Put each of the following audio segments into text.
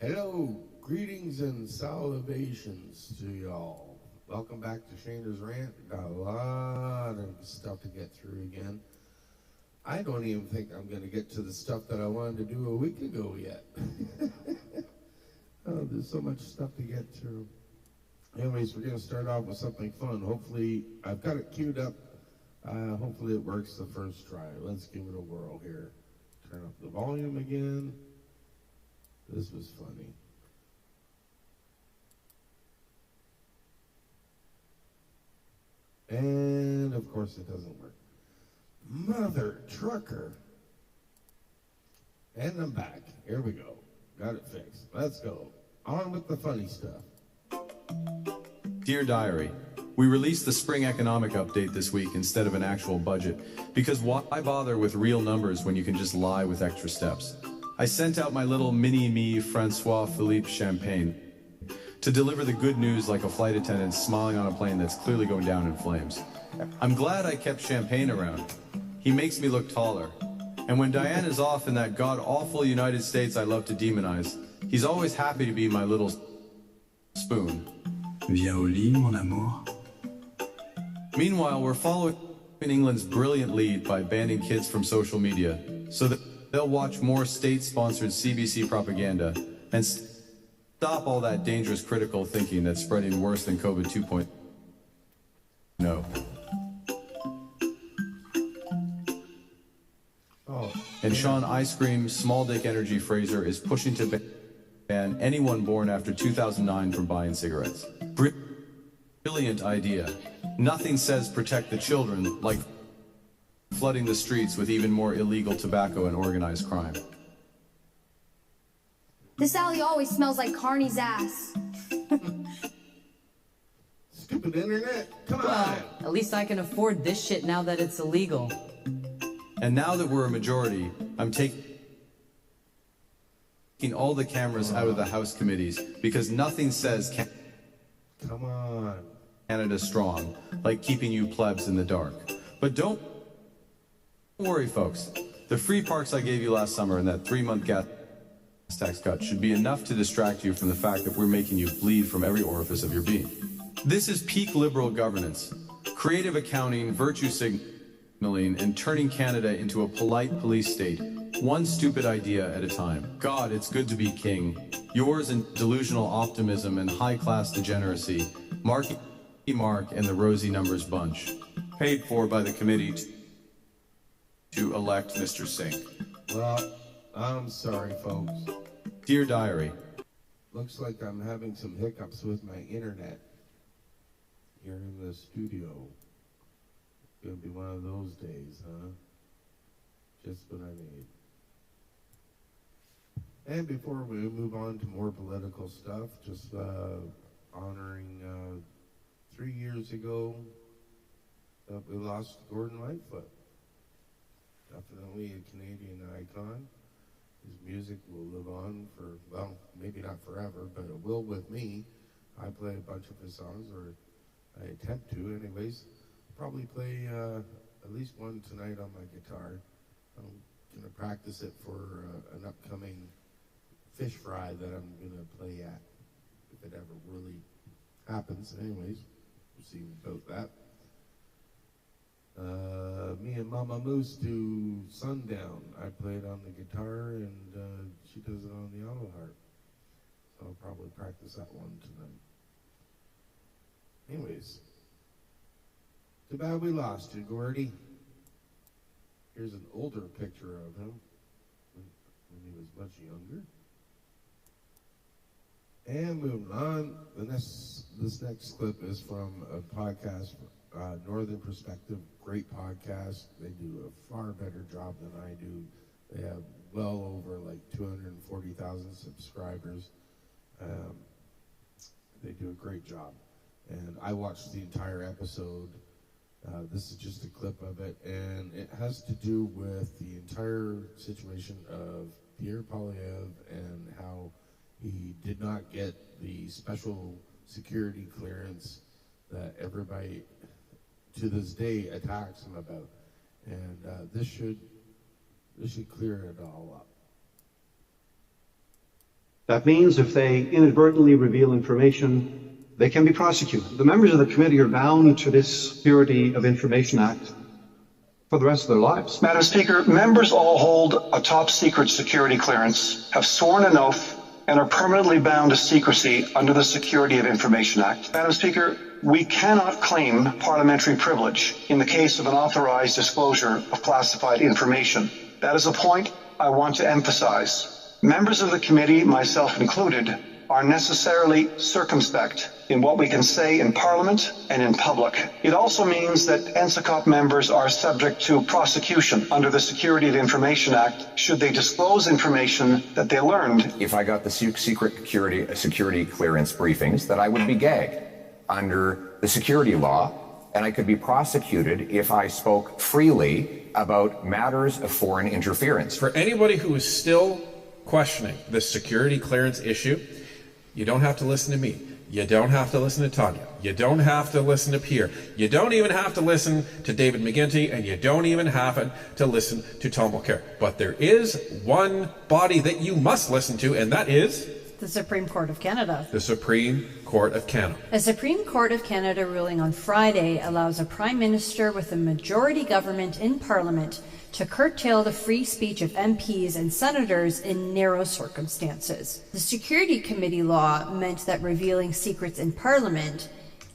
Hello, greetings and salutations to y'all. Welcome back to Shaner'S Rant. Got a lot of stuff to get through again. I don't even think I'm going to get to the stuff that I wanted to do a week ago yet. Oh, there's so much stuff to get through. Anyways, we're going to start off with something fun. Hopefully, I've got it queued up. Hopefully it works the first try. Let's give it a whirl here. Turn up the volume again. This was funny. And of course it doesn't work. Mother trucker. And I'm back. Here we go. Got it fixed. Let's go. On with the funny stuff. Dear Diary, we released the spring economic update this week instead of an actual budget, because why bother with real numbers when you can just lie with extra steps? I sent out my little mini-me Francois Philippe Champagne to deliver the good news like a flight attendant smiling on a plane that's clearly going down in flames. I'm glad I kept Champagne around. He makes me look taller. And when Diane is off in that god-awful United States I love to demonize, he's always happy to be my little spoon. Viens au lit, mon amour. Meanwhile, we're following England's brilliant lead by banning kids from social media so that they'll watch more state-sponsored CBC propaganda and stop all that dangerous critical thinking that's spreading worse than COVID 2.0. And Sean Ice Cream Small Dick Energy Fraser is pushing to ban anyone born after 2009 from buying cigarettes. Brilliant idea. Nothing says protect the children like flooding the streets with even more illegal tobacco and organized crime. This alley always smells like Carney's ass. Stupid internet. Come on. Well, at least I can afford this shit now that it's illegal. And now that we're a majority, I'm taking all the cameras out of the House committees because nothing says Come on. Canada strong like keeping you plebs in the dark. But don't worry, folks. The free parks I gave you last summer and that 3-month gas tax cut should be enough to distract you from the fact that we're making you bleed from every orifice of your being. This is peak liberal governance, creative accounting, virtue signaling, and turning Canada into a polite police state, one stupid idea at a time. God, it's good to be king. Yours in delusional optimism and high-class degeneracy, Marky Mark and the Rosy Numbers bunch, paid for by the committee to elect Mr. Singh. Well, I'm sorry, folks. Dear Diary, Looks like I'm having some hiccups with my internet here in the studio. It's gonna be one of those days, huh? Just what I need. And before we move on to more political stuff, just honoring 3 years ago that we lost Gordon Lightfoot. Definitely a Canadian icon. His music will live on for, well, maybe not forever, but it will with me. I play a bunch of his songs, or I attempt to anyways. Probably play at least one tonight on my guitar. I'm going to practice it for an upcoming fish fry that I'm going to play at, if it ever really happens. Anyways, we'll see about that. Me and Mama Moose do Sundown. I play it on the guitar, and she does it on the auto harp. So I'll probably practice that one tonight. Anyways, too bad we lost you, Gordy. Here's an older picture of him when he was much younger. And moving on, this next clip is from a podcast, Northern Perspective, great podcast. They do a far better job than I do. They have well over like 240,000 subscribers. They do a great job. And I watched the entire episode. This is just a clip of it, and it has to do with the entire situation of Pierre Poilievre and how he did not get the special security clearance that everybody to this day attacks him about. And this should clear it all up. That means if they inadvertently reveal information, they can be prosecuted. The members of the committee are bound to this Security of Information Act for the rest of their lives. Madam Speaker, members all hold a top secret security clearance, have sworn an oath, and are permanently bound to secrecy under the Security of Information Act. Madam Speaker, we cannot claim parliamentary privilege in the case of an authorized disclosure of classified information. That is a point I want to emphasize. Members of the committee, myself included, are necessarily circumspect in what we can say in Parliament and in public. It also means that NSICOP members are subject to prosecution under the Security of Information Act should they disclose information that they learned. If I got the secret security clearance briefings, that I would be gagged under the security law, and I could be prosecuted if I spoke freely about matters of foreign interference. For anybody who is still questioning the security clearance issue, you don't have to listen to me. You don't have to listen to Tanya. You don't have to listen to Pierre. You don't even have to listen to David McGuinty, and you don't even have to listen to Tom Mulcair. But there is one body that you must listen to, and that is the Supreme Court of Canada. The Supreme Court of Canada. A Supreme Court of Canada ruling on Friday allows a Prime Minister with a majority government in Parliament to curtail the free speech of MPs and senators in narrow circumstances. The Security Committee law meant that revealing secrets in Parliament,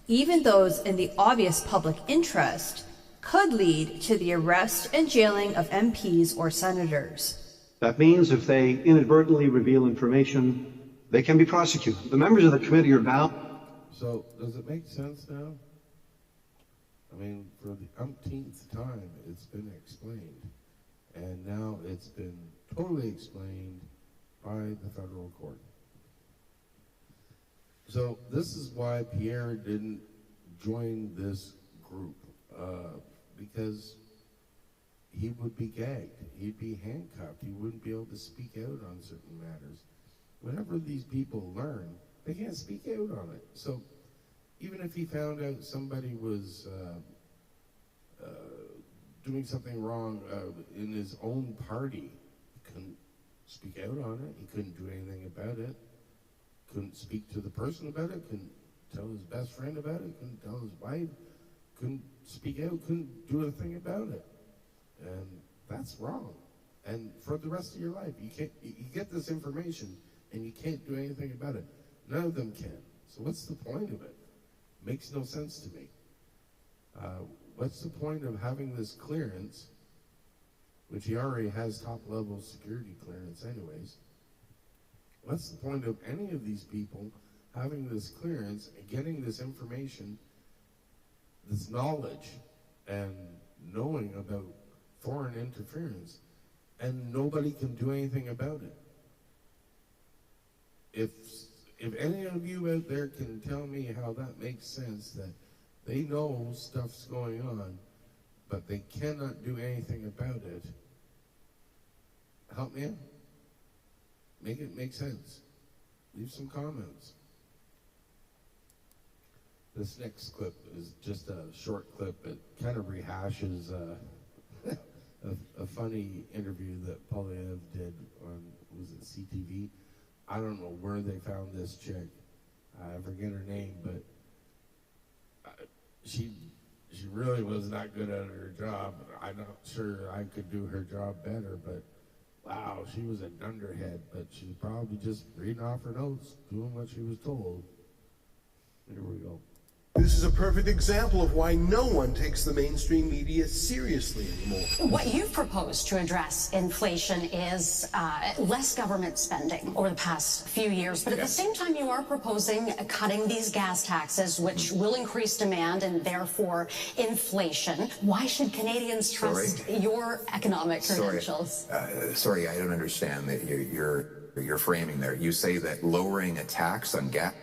even those in the obvious public interest, could lead to the arrest and jailing of MPs or senators. That means if they inadvertently reveal information, they can be prosecuted. The members of the committee are bound. So, does it make sense now? I mean, for the umpteenth time, it's been explained. And now it's been totally explained by the federal court. So, this is why Pierre didn't join this group, because he would be gagged. He'd be handcuffed. He wouldn't be able to speak out on certain matters. Whenever these people learn, they can't speak out on it. So, even if he found out somebody was doing something wrong in his own party, he couldn't speak out on it. He couldn't do anything about it. Couldn't speak to the person about it. Couldn't tell his best friend about it. Couldn't tell his wife. Couldn't speak out. Couldn't do a thing about it. And that's wrong. And for the rest of your life, you get this information and you can't do anything about it. None of them can. So what's the point of it? Makes no sense to me. What's the point of having this clearance, which he already has top-level security clearance anyways? What's the point of any of these people having this clearance and getting this information, this knowledge, and knowing about foreign interference, and nobody can do anything about it? If any of you out there can tell me how that makes sense, that they know stuff's going on, but they cannot do anything about it, help me out. Make it make sense. Leave some comments. This next clip is just a short clip. It kind of rehashes a funny interview that Polyev did on, was it CTV? I don't know where they found this chick. I forget her name, but she really was not good at her job. I'm not sure I could do her job better, but wow, she was a dunderhead, but she's probably just reading off her notes, doing what she was told. Here we go. This is a perfect example of why no one takes the mainstream media seriously anymore. What you've proposed to address inflation is less government spending over the past few years, but at the same time you are proposing cutting these gas taxes, which will increase demand and therefore inflation. Why should Canadians trust your economic credentials? Sorry, I don't understand that you're framing there. You say that lowering a tax on gas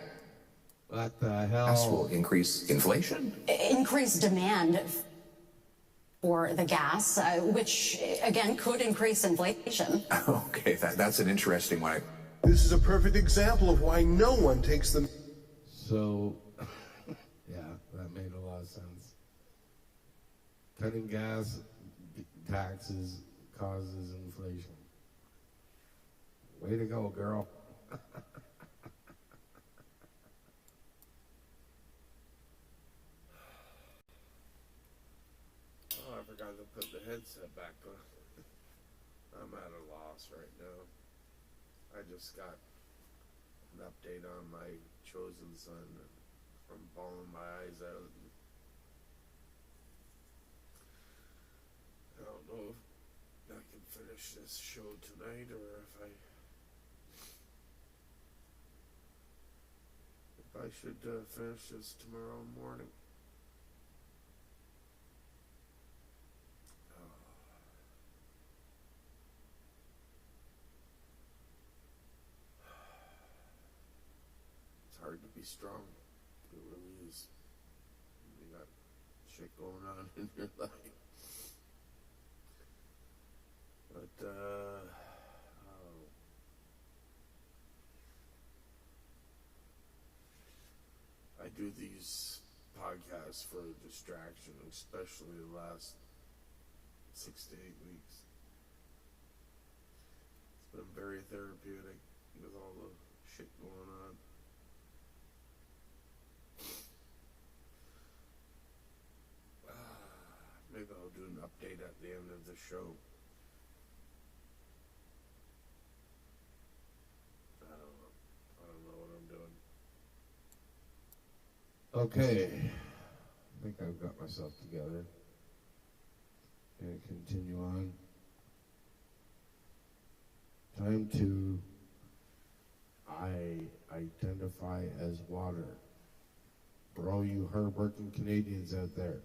What the hell? will increase inflation? Increase demand for the gas, which again could increase inflation. Okay, that's an interesting one. This is a perfect example of why no one takes the... So, yeah, that made a lot of sense. Cutting gas taxes causes inflation. Way to go, girl. Oh, I forgot to put the headset back on. I'm at a loss right now. I just got an update on my chosen son from bawling my eyes out. I don't know if I can finish this show tonight or if I should finish this tomorrow morning. It's hard to be strong. It really is. You got shit going on in your life. But, I do these podcasts for distraction, especially the last 6 to 8 weeks. It's been very therapeutic with all the shit going on. Maybe I'll do an update at the end of the show. I don't know what I'm doing. Okay. I think I've got myself together. And continue on. Time to identify as water. For all you hard-working Canadians out there.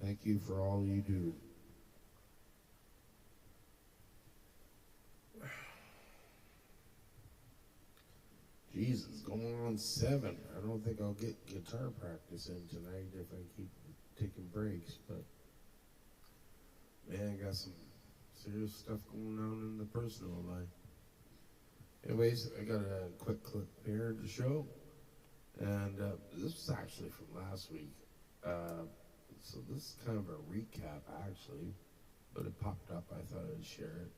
Thank you for all you do. Jesus, going on 7. I don't think I'll get guitar practice in tonight if I keep taking breaks, but man, I got some serious stuff going on in the personal life. Anyways, I got a quick clip here to show, and this was actually from last week. So this is kind of a recap, actually, but it popped up. I thought I'd share it.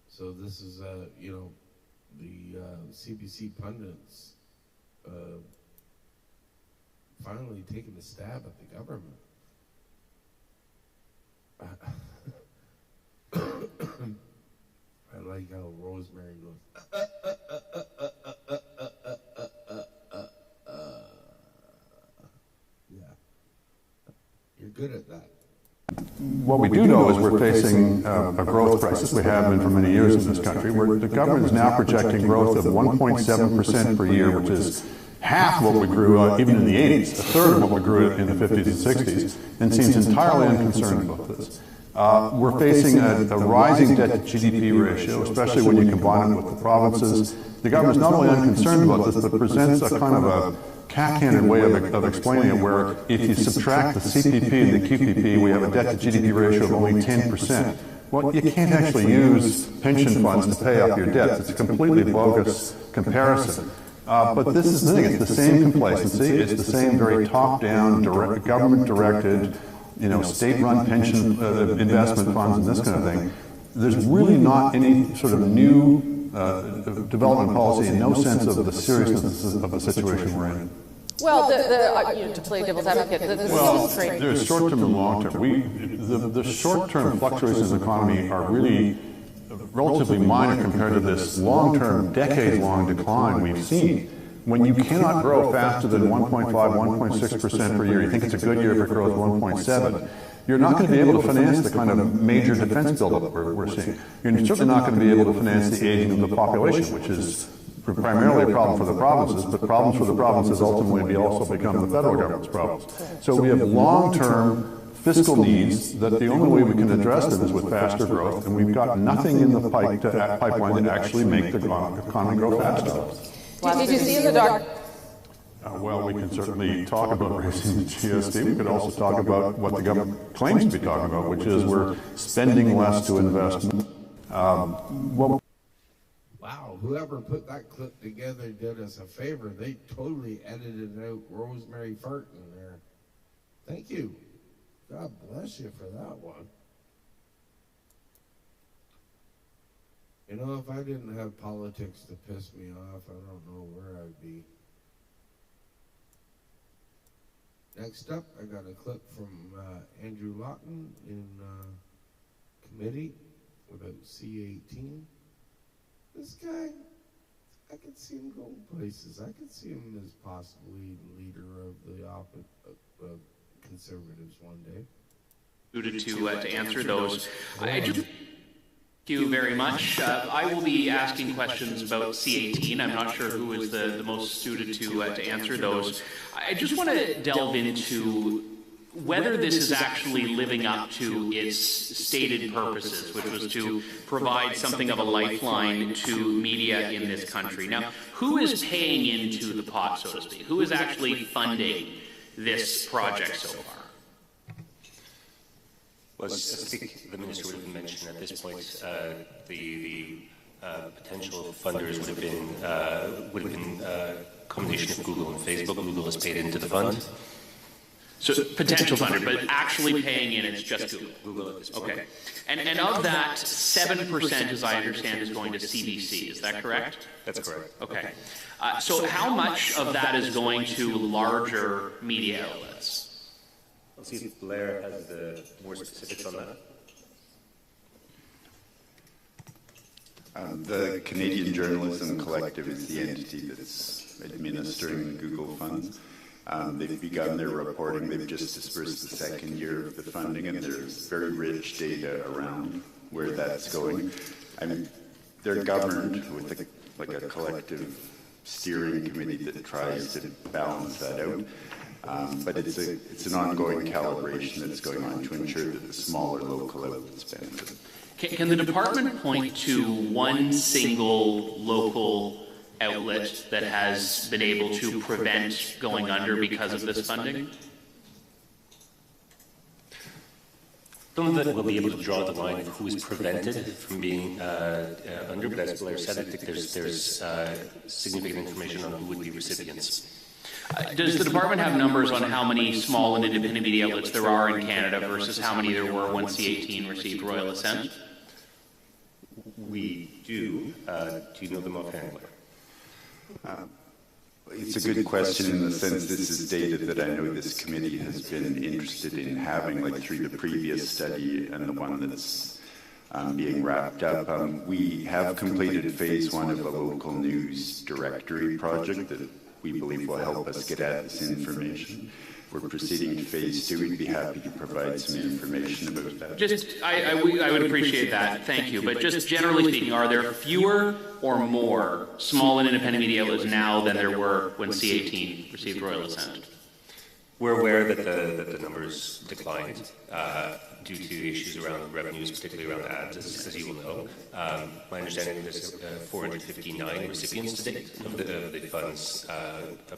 So this is, you know, the CBC pundits finally taking a stab at the government. I like how Rosemary goes. Yeah, you're good at that. What we do know is we're facing a growth crisis. We have been for many years in this country, where the government is now projecting growth of 1.7% per year, which is half what we grew even in the 80s, a third of what we grew in the 50s and 60s, and seems entirely unconcerned about this. We're facing a rising debt-to-GDP ratio, especially when you combine it with the provinces. The government is not only unconcerned about this, but presents a kind of a cack-handed way of explaining it, where if you subtract the CPP and the QPP, we have a debt-to-GDP ratio of only 10%. Well, you can't actually use pension funds to pay off your debts. It's a completely bogus comparison. But this is the thing. It's the same complacency. It's the same very top-down, government-directed, you know, state-run pension investment funds and this kind of thing. There's really not any sort of new development policy and no sense of the seriousness of the situation we're in. Well, to play devil's advocate, there's short-term and long-term. The short-term fluctuations in the economy are really relatively minor compared to this long-term, decades-long decline we've seen. When you cannot grow faster than 1.5, 1.6% per year, you think it's a good year for growth, 1.7, you're not going to be able to finance the kind of major defense buildup we're seeing. You're certainly not going to be able to finance the aging of the population, which is primarily a problem for the provinces, but problems for the provinces ultimately also become the federal government's problems. So we have long-term fiscal needs that the only way we can address them is with faster growth, and we've got nothing in the pipeline to actually make the economy grow faster. Did you see in the dark? Well, we can certainly talk about raising the GST. We could also talk about what the government claims to be talking about, which is we're spending less to invest. Wow, whoever put that clip together did us a favor. They totally edited out Rosemary farting there. Thank you God bless you for that one. You know, if I didn't have politics to piss me off, I don't know where I'd be. Next up, I got a clip from Andrew Lawton in committee about C-18. This guy, I could see him going places. I could see him as possibly leader of the Conservatives one day. To answer those. I just thank you very much. I will be asking questions about C-18. I'm not sure who is the most suited to answer those. I just want to delve into whether this is actually living up to its stated purposes, which was to provide something of a lifeline to media in this country. Now, who is paying into the pot, so to speak? Who is actually funding this project so far? Well, I think the Minister would have mentioned at this point the potential funders would have been a combination of Google and Facebook. Google has paid into the fund. So potential funder, but actually paying in, it's just Google. Google at this point. Okay. And of that, 7%, as I understand, is going to CBC. Is that correct? That's correct. Okay. So how much of that is going to larger media outlets? I'll see if Blair has the more specifics on that. The Canadian Journalism Collective is the entity that's administering Google funds. They've begun their reporting. They've just dispersed the second year of the funding, and there's very rich data around where that's going. I mean, they're governed with a collective steering committee that tries to balance that out. But it's an ongoing calibration that's going on to ensure that the smaller local outlets benefit. Can the department point to one single local outlet that has been able to prevent going under because of this funding? I don't know that we'll be able to draw the line of who is prevented from being under, but as Blair said, I think there's significant information on who would be recipients. Does the department have numbers on how many small and independent media outlets there are in Canada versus how many there were when C-18 received royal assent? We do. Do you know them offhand? It's a good question in the sense this is data that I know this committee has been interested in having, like through the previous study and the one that's being wrapped up. We have completed phase 1 of a local news directory project that we believe will help us get at this information. We're proceeding to phase 2. We'd be happy to provide some information about that. I would appreciate that. Thank you. But just generally speaking, are there fewer or more small and independent media outlets now than there were when C-18 received royal assent? We're aware that the numbers declined due to issues around revenues, particularly around ads, as you will know. My understanding is there's 459 recipients to date of the funds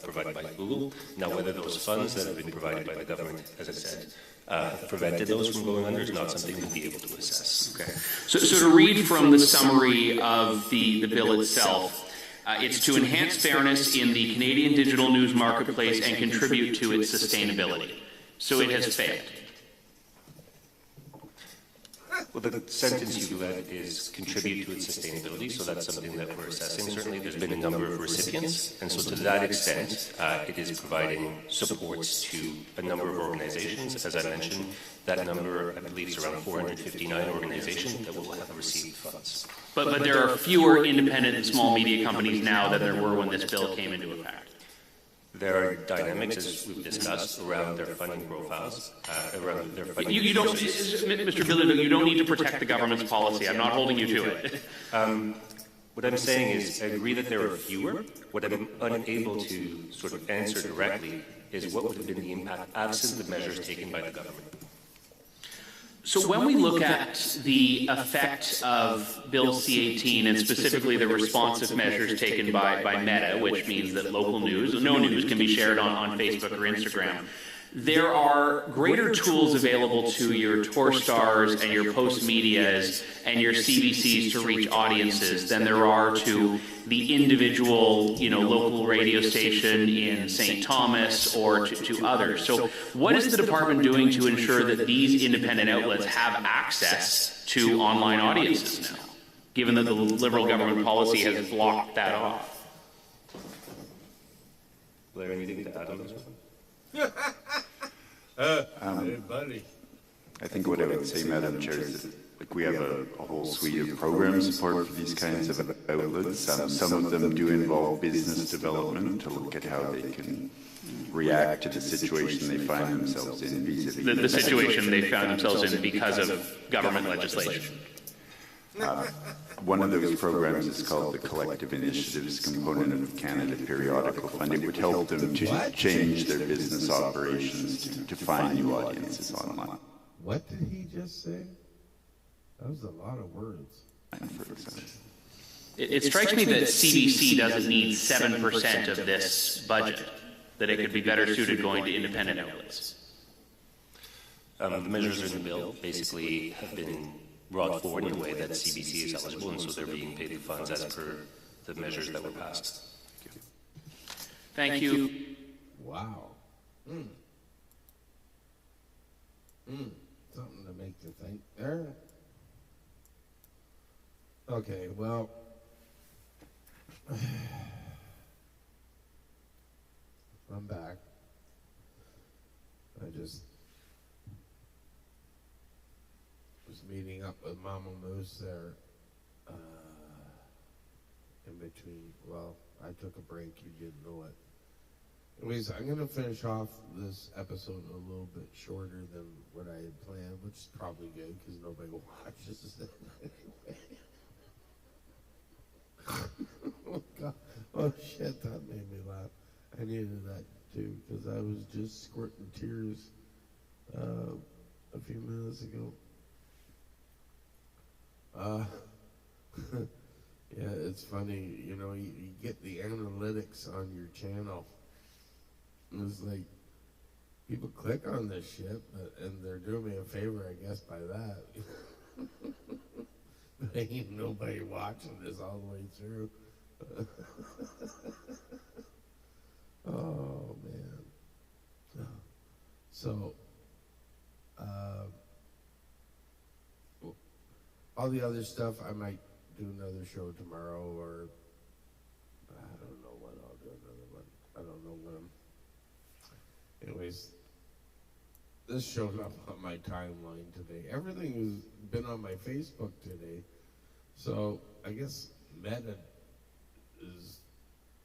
provided by Google. Now, whether those funds that have been provided by the government, as I said, have prevented those from going under is not something we'll be able to assess. Okay. So to read from the summary of the bill itself, it's to enhance fairness in the Canadian digital news marketplace and contribute to its sustainability. So it has failed. Well, the sentence you read is contribute to its sustainability, so that's something that we're assessing. Certainly there's been a number of recipients, and so to that extent, it is providing supports to a number of organizations. As I mentioned, that number, I believe, is around 459 organizations that will have received funds. But there are fewer independent and small media companies now than there were when this bill came into effect. There are dynamics, as we've discussed, around their funding profiles, around their funding. You don't, Mr. Bilodeau, you don't need to protect the government's policy. I'm not holding you to it. What I'm saying is I agree that there are fewer. What I'm unable to sort of answer directly is what would have been the impact absent the measures taken by the government. So when we look at the effect of Bill C-18 and specifically the responsive measures taken by Meta, which means that local news, no news can be shared on Facebook or Instagram, there are greater tools available to your tour stars and your post medias and your CBCs to reach audiences than there are to the individual, local radio station in St. Thomas or to others. So what is the department doing to ensure that these independent outlets have access to online audiences now, given that the Liberal government policy has blocked that off? Blair, anything to add on this one? Hey, buddy. I think what I would say, Madam Chair, is that we have a whole suite of program support for these kinds of outlets. Some of them do involve business development to look at how they can react to the situation they find themselves in vis-a-vis The situation they found themselves in because of government legislation. One of those programs is called the Collective Initiatives component of Canada Periodical Fund. It would help them to change their business operations to find new audiences online. What did he just say? That was a lot of words. It strikes me that CBC doesn't need 7% of this budget, that it could be better suited going to independent outlets. The measures in the bill basically have been brought forward in a way that CBC is eligible, and so they're being paid the funds as per the measures that were passed. Thank you. Wow. Something to make you think there. Okay, well, I'm back. I just was meeting up with Mama Moose there in between. Well, I took a break, you didn't know it. Anyways, I'm going to finish off this episode a little bit shorter than what I had planned, which is probably good because nobody watches it anyway. Oh, God. Oh, shit, that made me laugh. I needed that, too, because I was just squirting tears a few minutes ago. Yeah, it's funny, you get the analytics on your channel. It's like, people click on this shit, and they're doing me a favor, I guess, by that. There ain't nobody watching this all the way through. Oh, man. So, all the other stuff, I might do another show tomorrow, or I don't know when I'll do another one. I don't know when. Anyways, this showed up on my timeline today. Everything has been on my Facebook today. So I guess Meta is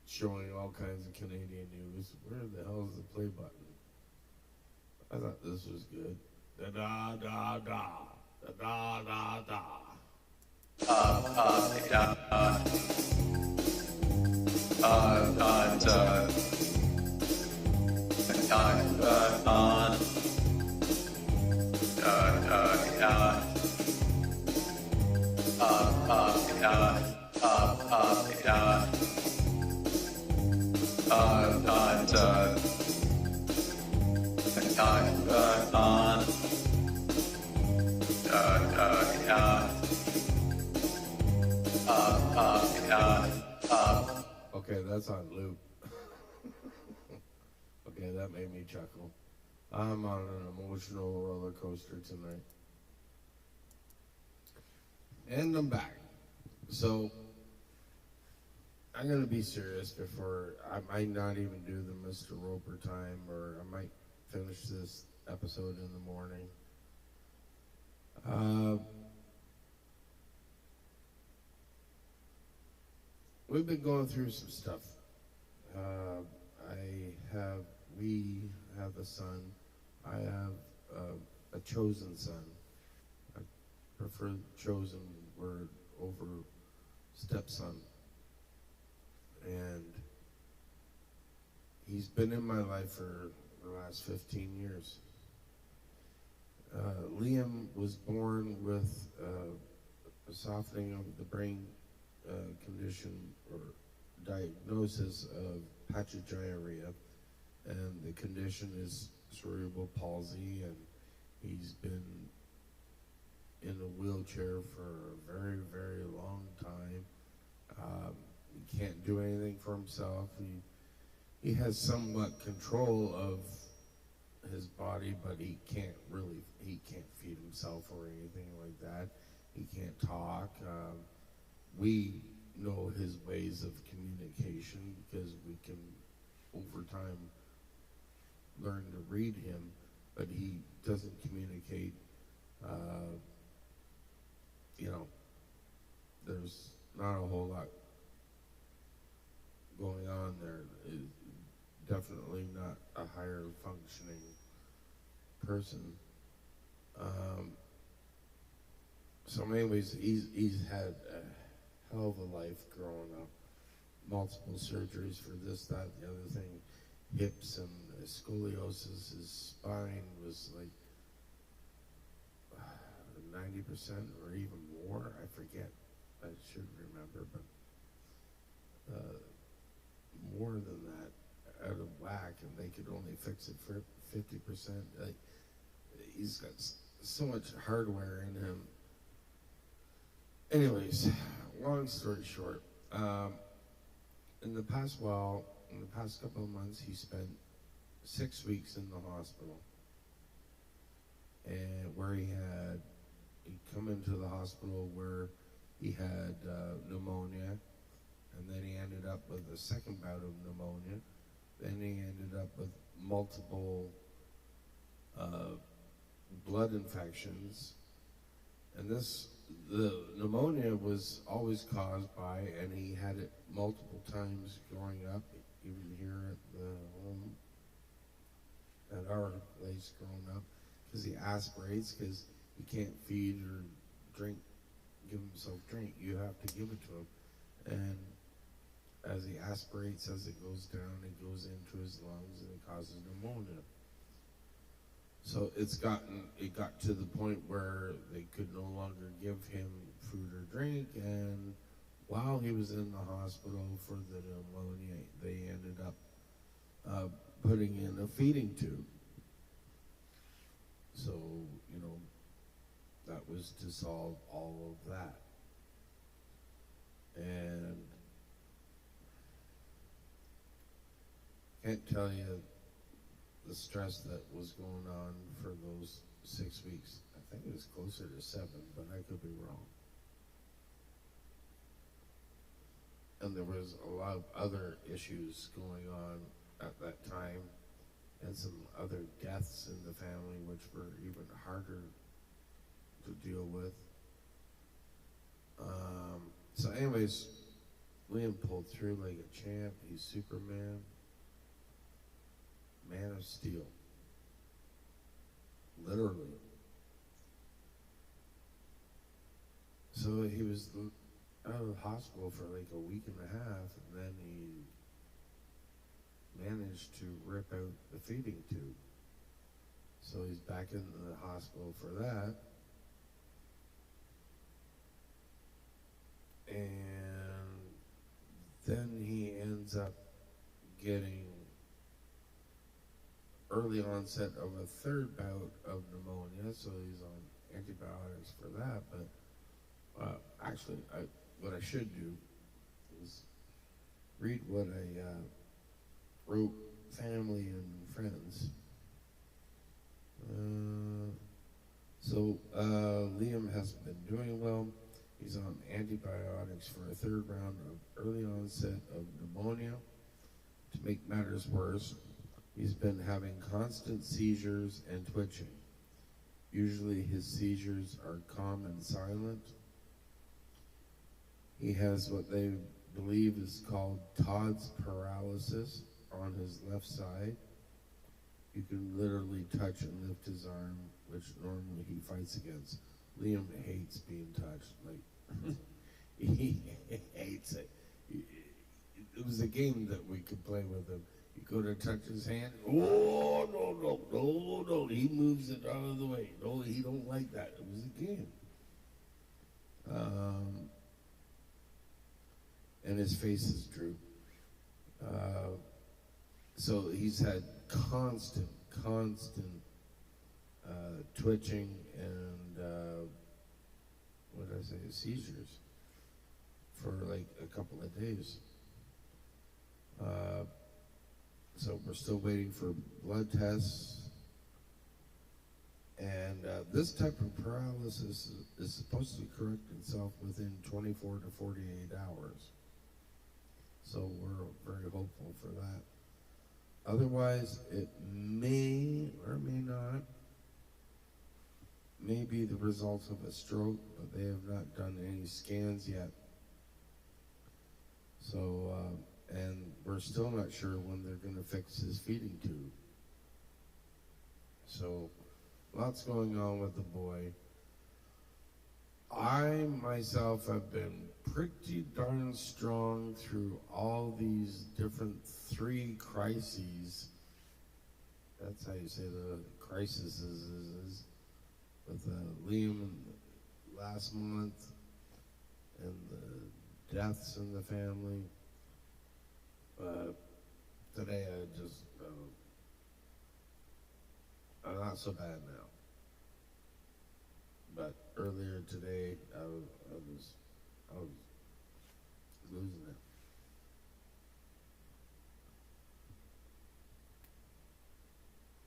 showing all kinds of Canadian news. Where the hell is the play button? I thought this was good. Da-da-da-da. Da-da-da-da. Okay, that's on loop. Okay, that made me chuckle. I'm on an emotional roller coaster tonight. And I'm back. So, I'm going to be serious before, I might not even do the Mr. Roper time, or I might finish this episode in the morning. We've been going through some stuff. We have a son. I have a chosen son. I prefer chosen word over stepson. And he's been in my life for the last 15 years. Liam was born with a softening of the brain condition or diagnosis of pachygyria, and the condition is cerebral palsy, and he's been in a wheelchair for a very, very long time. He can't do anything for himself. He has somewhat control of his body, but he can't feed himself or anything like that. He can't talk. We know his ways of communication because we can, over time, learn to read him, but he doesn't communicate. There's not a whole lot going on there. Definitely not a higher functioning person. So anyways, he's had a hell of a life growing up. Multiple surgeries for this, that, the other thing. Hips and scoliosis. His spine was like 90% or even more. I forget. I should remember, but more than that, out of whack, and they could only fix it for 50%. He's got so much hardware in him. Anyways, long story short, in the past couple of months, he spent 6 weeks in the hospital, and where he'd come into the hospital where he had pneumonia, and then he ended up with a second bout of pneumonia. Then he ended up with multiple blood infections, and the pneumonia was always caused by, and he had it multiple times growing up, even here at the home, at our place growing up, because he aspirates, because he can't feed or give himself drink. You have to give it to him, and as he aspirates, as it goes down, it goes into his lungs and it causes pneumonia. So it got to the point where they could no longer give him food or drink, and while he was in the hospital for the pneumonia, they ended up putting in a feeding tube. So, that was to solve all of that. And can't tell you the stress that was going on for those 6 weeks. I think it was closer to 7, but I could be wrong. And there was a lot of other issues going on at that time, and some other deaths in the family, which were even harder to deal with. So anyways, Liam pulled through like a champ. He's Superman. Man of Steel. Literally. So he was out of the hospital for like a week and a half, and then he managed to rip out the feeding tube. So he's back in the hospital for that. And then he ends up getting early onset of a third bout of pneumonia, so he's on antibiotics for that. But actually, what I should do is read what I wrote family and friends. So Liam hasn't been doing well. He's on antibiotics for a third round of early onset of pneumonia. To make matters worse, he's been having constant seizures and twitching. Usually his seizures are calm and silent. He has what they believe is called Todd's paralysis on his left side. You can literally touch and lift his arm, which normally he fights against. Liam hates being touched. Like, he hates it. It was a game that we could play with him. You go to touch his hand. Oh, no. He moves it out of the way. No, he don't like that. It was a game. And his face is drooped. So he's had constant constant twitching and what did I say, seizures for like a couple of days. So we're still waiting for blood tests. And this type of paralysis is supposed to correct itself within 24 to 48 hours. So we're very hopeful for that. Otherwise, it may or may not, may be the result of a stroke, but they have not done any scans yet. So, and we're still not sure when they're going to fix his feeding tube. So, lots going on with the boy. I myself have been pretty darn strong through all these different 3 crises. That's how you say the crises is with Liam last month and the deaths in the family. But today I just, I'm not so bad now. But earlier today, I was losing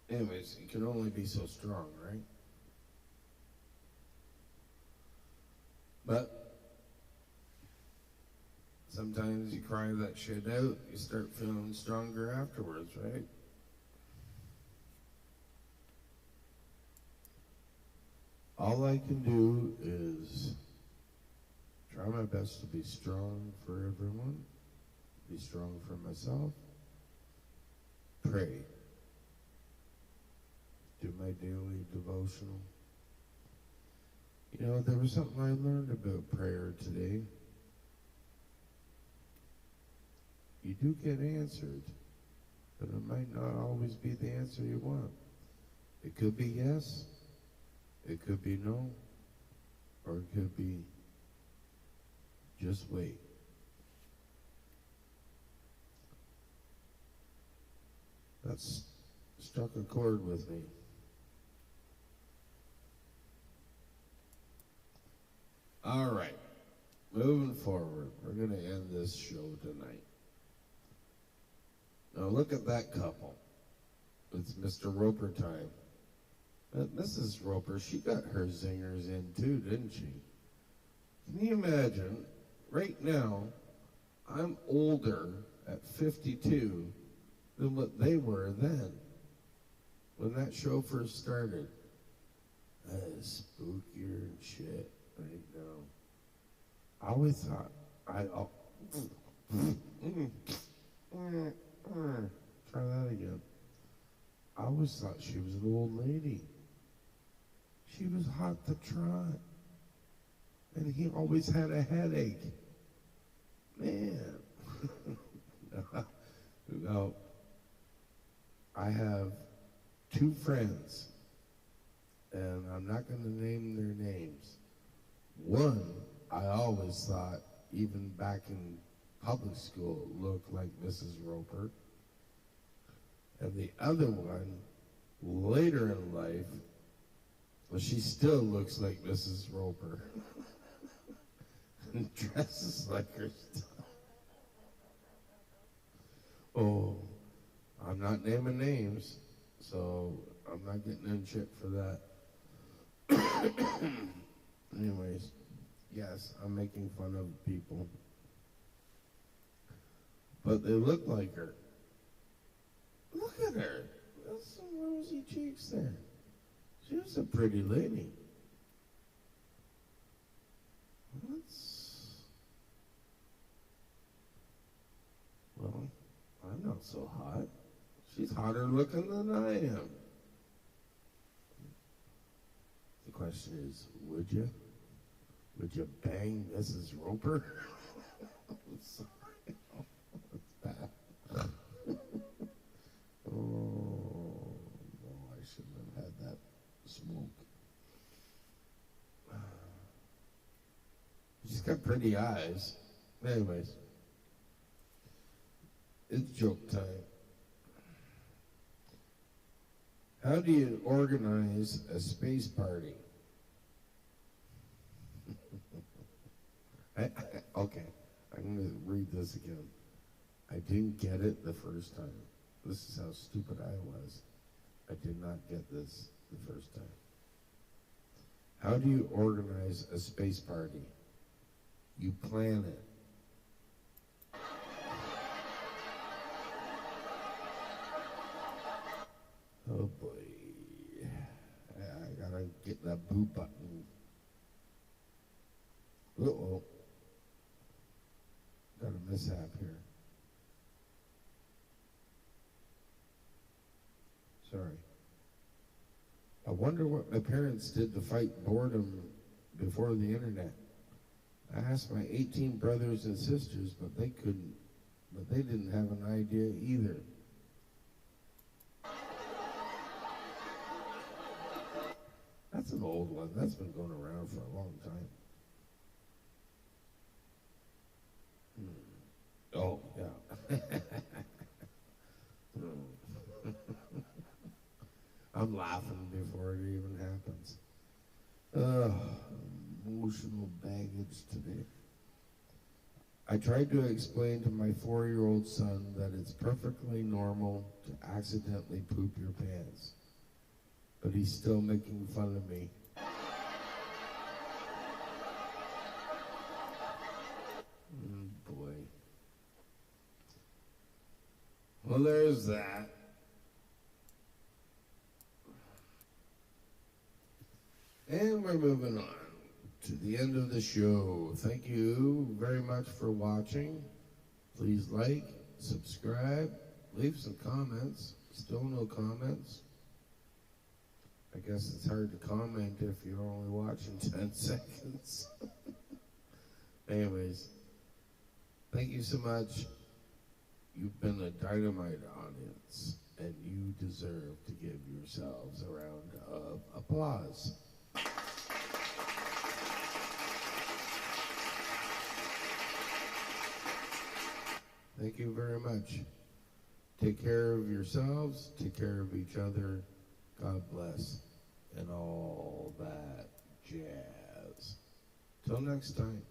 it. Anyways, you can only be so strong, right? But sometimes you cry that shit out, you start feeling stronger afterwards, right? All I can do is try my best to be strong for everyone, be strong for myself, pray, do my daily devotional. You know, there was something I learned about prayer today. You do get answered, but it might not always be the answer you want. It could be yes, it could be no, or it could be just wait. That's struck a chord with me. All right, moving forward, we're going to end this show tonight. Now look at that couple. It's Mr. Roper time. Mrs. Roper, she got her zingers in too, didn't she? Can you imagine, right now, I'm older at 52 than what they were then, when that show first started. Spookier and shit right now. I always thought, try that again. I always thought she was an old lady. She was hot to trot. And he always had a headache. Man. No. I have 2 friends, and I'm not going to name their names. One, I always thought, even back in public school, looked like Mrs. Roper. And the other one, later in life, well, she still looks like Mrs. Roper. And dresses like her stuff. Oh, I'm not naming names, so I'm not getting in shit for that. Anyways, yes, I'm making fun of people. But they look like her. Look at her. That's some rosy cheeks there. She was a pretty lady. Well, I'm not so hot. She's hotter looking than I am. The question is, would you? Would you bang Mrs. Roper? I'm sorry. Oh, that's bad. Oh, no, I shouldn't have had that smoke. She's got pretty eyes. Anyways, it's joke time. How do you organize a space party? Okay, I'm going to read this again. I didn't get it the first time. This is how stupid I was. I did not get this the first time. How do you organize a space party? You plan it. Oh boy. I gotta get that boot button. Uh-oh. Got a mishap here. Sorry. I wonder what my parents did to fight boredom before the internet. I asked my 18 brothers and sisters, but they couldn't. But they didn't have an idea either. That's an old one. That's been going around for a long time. Oh, yeah. I'm laughing before it even happens. Emotional baggage today. I tried to explain to my 4-year-old son that it's perfectly normal to accidentally poop your pants, but he's still making fun of me. Boy. Well, there's that. And we're moving on to the end of the show. Thank you very much for watching. Please like, subscribe, leave some comments. Still no comments. I guess it's hard to comment if you're only watching 10 seconds. Anyways, thank you so much. You've been a dynamite audience, and you deserve to give yourselves a round of applause. Thank you very much. Take care of yourselves, take care of each other. God bless, and all that jazz. Till next time.